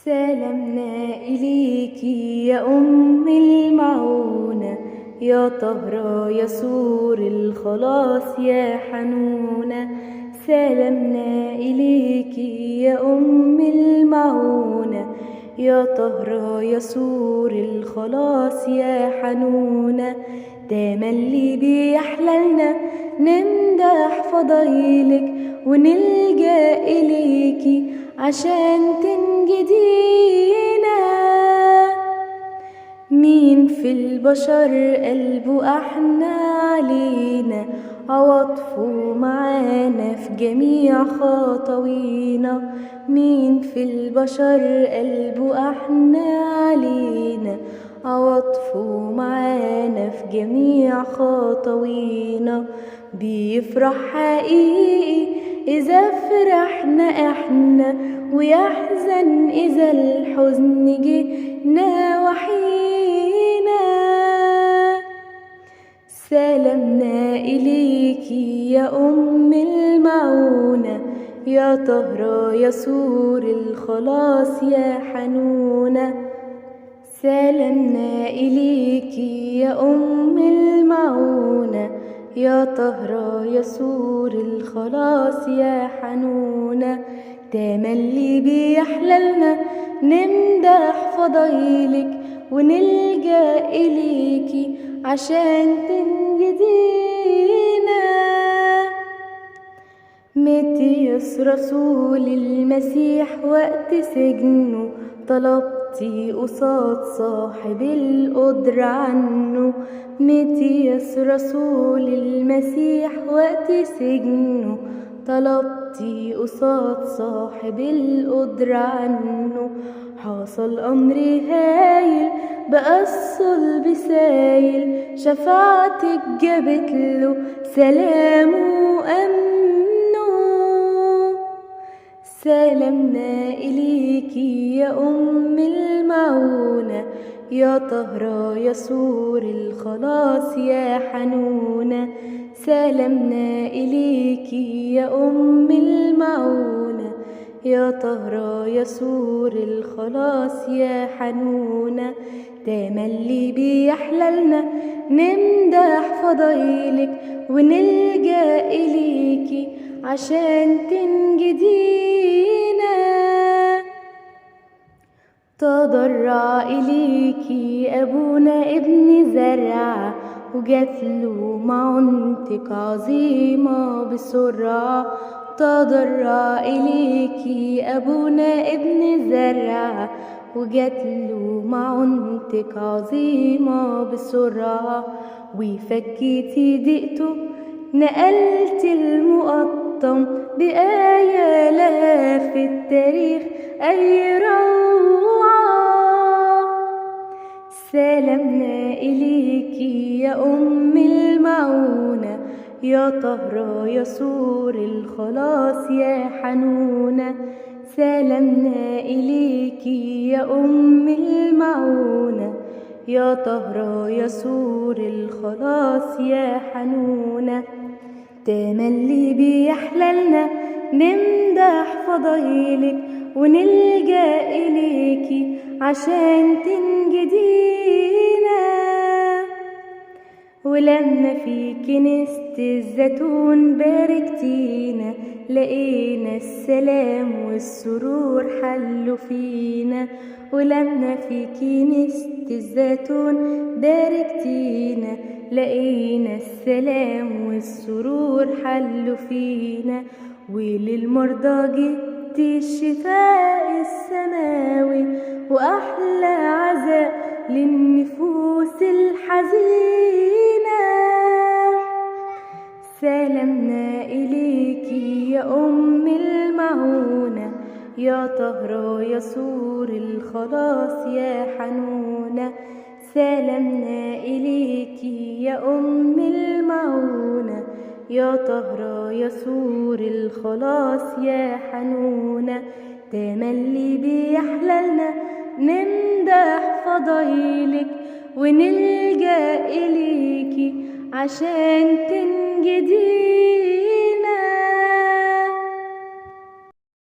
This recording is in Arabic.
سلامنا إليكي يا أم المعونة، يا طهرة يا سور الخلاص يا حنونة. سلامنا إليكي يا أم المعونة، يا طهرة يا سور الخلاص يا حنونة. تملي بيحللنا نمدح فضايلك ونلجأ إليكي عشان تنجدينا. مين في البشر قلبه أحنى علينا، عواطفه معانا في جميع خطوينا. مين في البشر قلبه أحنى علينا، عواطفه معانا في جميع خطوينا. بيفرح حقيقي إذا فرحنا إحنا، ويحزن إذا الحزن جينا وحينا. سلامنا إليكي يا أم المعونة، يا طهرة يا سور الخلاص يا حنونة. سلامنا إليكي يا أم المعونة، يا طهرة يا سور الخلاص يا حنونة. تملي بيحللنا نمدح فضايلك ونلجأ إليكي عشان تنجدينا. متياس رسول المسيح وقت سجنه، طلبتي قصاد صاحب القدر عنه. متياس رسول المسيح وقت سجنه، طلبتي قصاد صاحب القدر عنه. حصل أمر هايل بقى الصلب سايل، شفاعتك جابت له سلام وأمنه. سلامنا إليكي يا أم المعونة، يا طهرة يا سور الخلاص يا حنونة. سلامنا إليكي يا أم المعونة، يا طهرة يا سور الخلاص يا حنونة. تملي بيحللنا نمدح فضايلك ونلجأ إليكي عشان تنجدينا. تضرع إليكي أبونا ابن زرع، وجاتله معونتك عظيمة بسرعة. تضرع إليكي أبونا ابن زرع، وجاتله معونتك عظيمة بسرعة. وفكيتي ضيقته نقلت المقطم بآية لها في التاريخ أي روعة. سلامنا إليكي يا أم المعونة، يا طهرة يا سور الخلاص يا حنونة. سلامنا إليكي يا أم المعونة، يا طهرة يا سور الخلاص يا حنونة. تملي بيحللنا نمدح فضايلك ونلجأ إليكي عشان تنجدينا. ولما في كنيسة الزيتون باركتينا، لقينا السلام والسرور حلوا فينا. ولما في كنيسة الزيتون باركتينا، لقينا السلام والسرور حلوا فينا. وللمرضى جبت الشفاء السماوي، وأحلى عزاء للنفوس الحزينة. سلامنا إليكي يا أم المعونة، يا طهرة يا سور الخلاص يا حنونة. سلامنا إليكي يا أم المعونة، يا طهرة يا سور الخلاص يا حنونة. تملي بيحللنا نمدح فضايلك ونلجأ إليكي عشان تنجدينا.